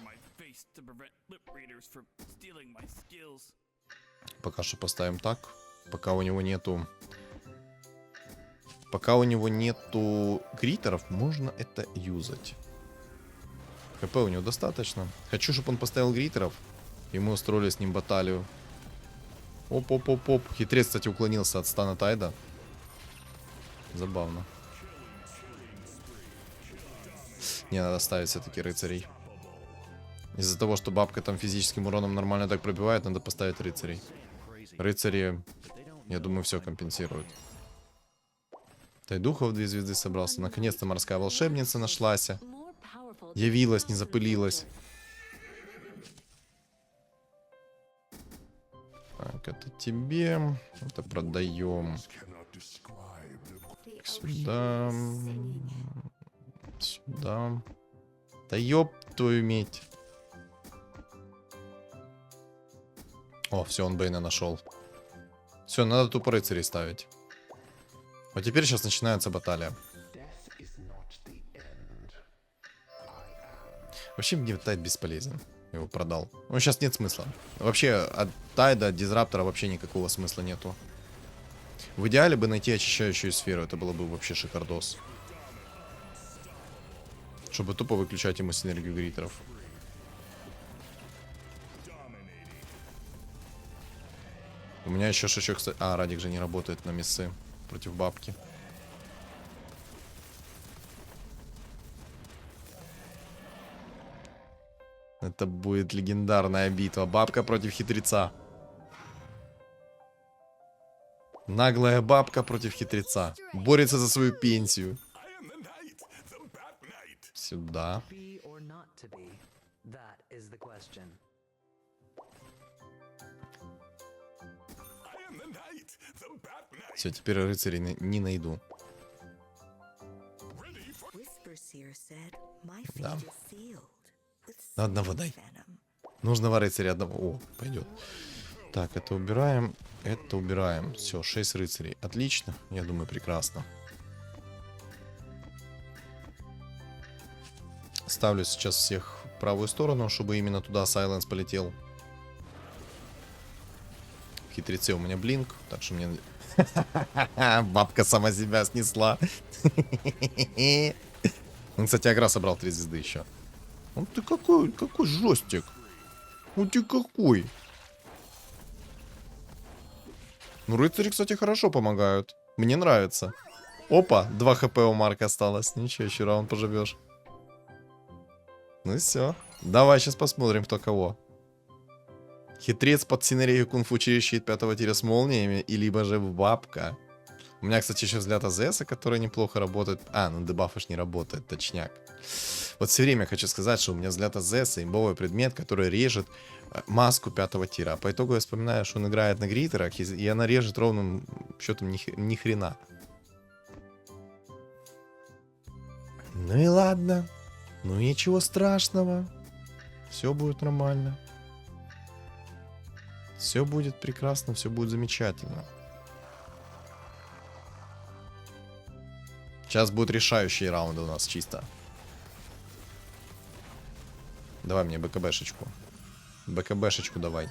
Пока что поставим так. Пока у него нету... Пока у него нету гритеров, можно это юзать. ХП у него достаточно. Хочу, чтобы он поставил гритеров. И мы устроили с ним баталию. Оп-оп-оп-оп. Хитрец, кстати, уклонился от стана Тайда. Забавно. Не, надо ставить все-таки рыцарей. Из-за того, что бабка там физическим уроном нормально так пробивает, надо поставить рыцарей. Рыцари, я думаю, все компенсируют. Тайдухов 2 звезды собрался. Наконец-то морская волшебница нашлась. Явилась, не запылилась. Так, это тебе. Это продаем. Сюда. Сюда. Да ёб твою медь. О, все, он Бейна нашел. Все, надо тупо рыцарей ставить. Вот теперь сейчас начинается баталия. Вообще мне Тайд бесполезен. Его продал. Ну, сейчас нет смысла. Вообще, от Тайда, от Дизраптора вообще никакого смысла нету. В идеале бы найти очищающую сферу. Это было бы вообще шикардос. Чтобы тупо выключать ему синергию гритеров. У меня еще шачок... А, Радик же не работает на мессы против бабки. Это будет легендарная битва. Бабка против хитреца. Наглая бабка против хитреца. Борется за свою пенсию. Сюда. Все, теперь рыцарей не найду. Да. Одного дай. Нужного рыцаря одного. О, пойдет. Так, это убираем. Это убираем. Все, 6 рыцарей. Отлично. Я думаю, прекрасно. Ставлю сейчас всех в правую сторону, чтобы именно туда Сайленс полетел. В хитреце у меня блинк, так что мне... Бабка сама себя снесла. Он, кстати, агра собрал 3 звезды еще. Ну ты какой жестик. Ну ты какой. Ну рыцари, кстати, хорошо помогают. Мне нравится. Опа, 2 хп у Марка осталось. Ничего, еще раунд поживешь. Ну и все. Давай сейчас посмотрим, кто кого. Хитрец под синерею кунг-фу через щит 5-го тира с молниями, и либо же бабка. У меня, кстати, еще взгляд АЗС, который неплохо работает. А, ну дебаф уж не работает, точняк. Вот все время хочу сказать, что у меня взгляд АЗС имбовый предмет, который режет маску 5-го тира. А по итогу я вспоминаю, что он играет на гритерах, и она режет ровным счетом ни хрена. Ну и ладно. Ну ничего страшного. Все будет нормально. Все будет прекрасно, все будет замечательно. Сейчас будут решающие раунды у нас чисто. Давай мне БКБшечку. БКБшечку давай.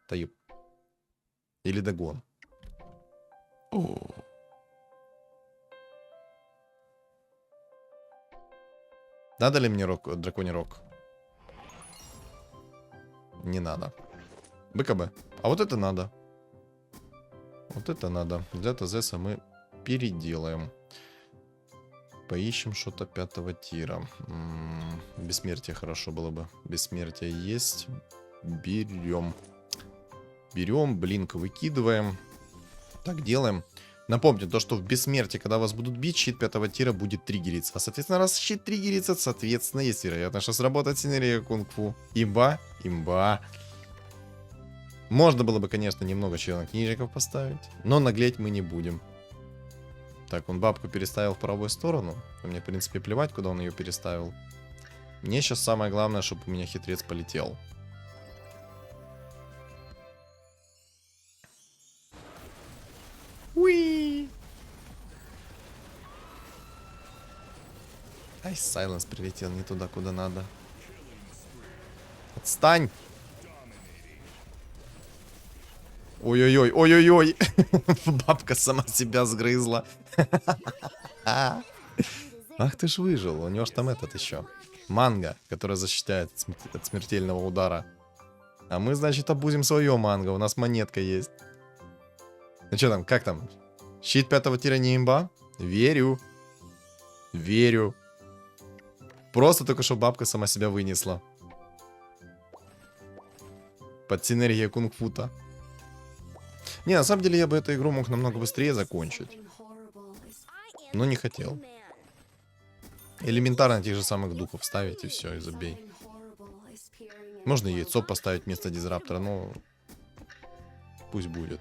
Таюб. Или догон. О. Надо ли мне драконий рог? Не надо. БКБ. А вот это надо. Вот это надо. Для ТЗСа мы переделаем. Поищем что-то 5-го тира. Бессмертие хорошо было бы. Бессмертие есть. Берем. Берем, блинк выкидываем. Так делаем. Напомню, то, что в бессмертии, когда вас будут бить, щит 5-го тира будет триггериться. А, соответственно, раз щит триггерится, соответственно, есть вероятность, что сработает синергия кунг-фу. Имба, имба. Можно было бы, конечно, немного чернокнижников поставить, но наглеть мы не будем. Так, он бабку переставил в правую сторону. Мне, в принципе, плевать, куда он ее переставил. Мне сейчас самое главное, чтобы у меня хитрец полетел. Уи! Ай, Сайленс прилетел не туда, куда надо. Отстань! Ой-ой-ой, ой-ой-ой. Бабка сама себя сгрызла. Ах ты ж выжил. У него ж там этот еще. Манго, которая защищает от смертельного удара. А мы, значит, обузим свое манго. У нас монетка есть. Ну что там, как там? Щит 5-го тира не имба? Верю. Верю. Просто только что бабка сама себя вынесла. Под синергией кунг-фута. Не, на самом деле я бы эту игру мог намного быстрее закончить. Но не хотел. Элементарно тех же самых духов ставить и все, и забей. Можно яйцо поставить вместо дизраптора, но пусть будет.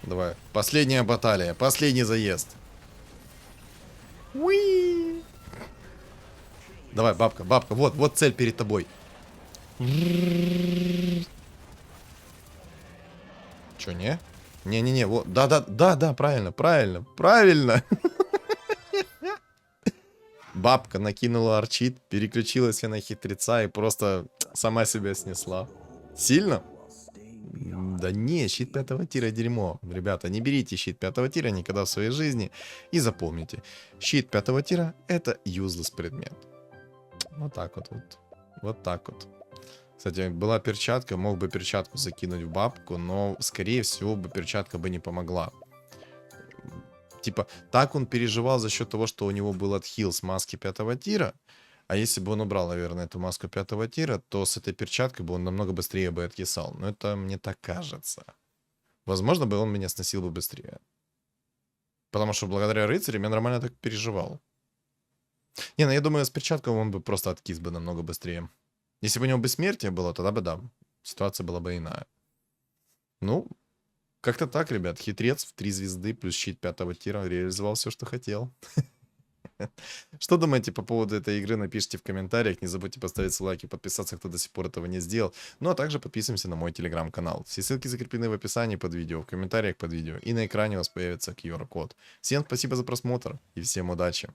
Давай, последняя баталия, последний заезд. Уи! Давай, бабка, бабка, вот цель перед тобой. Чё, не? Не-не-не, вот, да, правильно. Бабка накинула арчит, переключилась на хитреца и просто сама себя снесла. Сильно? Да не, щит 5-го тира дерьмо. Ребята, не берите щит 5-го тира никогда в своей жизни. И запомните, щит 5-го тира это useless предмет. Вот так вот. Вот так вот. Кстати, была перчатка, мог бы перчатку закинуть в бабку, но, скорее всего, бы перчатка бы не помогла. Типа, так он переживал за счет того, что у него был отхил с маски 5-го тира. А если бы он убрал, наверное, эту маску 5-го тира, то с этой перчаткой бы он намного быстрее бы откисал. Но это мне так кажется. Возможно, бы он меня сносил бы быстрее. Потому что благодаря рыцарям я нормально так переживал. Не, ну я думаю, с перчаткой он бы просто откис бы намного быстрее. Если бы у него бессмертие было, тогда бы да, ситуация была бы иная. Ну, как-то так, ребят. Хитрец в 3 звезды плюс щит 5-го тира реализовал все, что хотел. Что думаете по поводу этой игры, напишите в комментариях. Не забудьте поставить лайк и подписаться, кто до сих пор этого не сделал. Ну а также подписываемся на мой телеграм-канал. Все ссылки закреплены в описании под видео, в комментариях под видео. И на экране у вас появится QR-код. Всем спасибо за просмотр и всем удачи.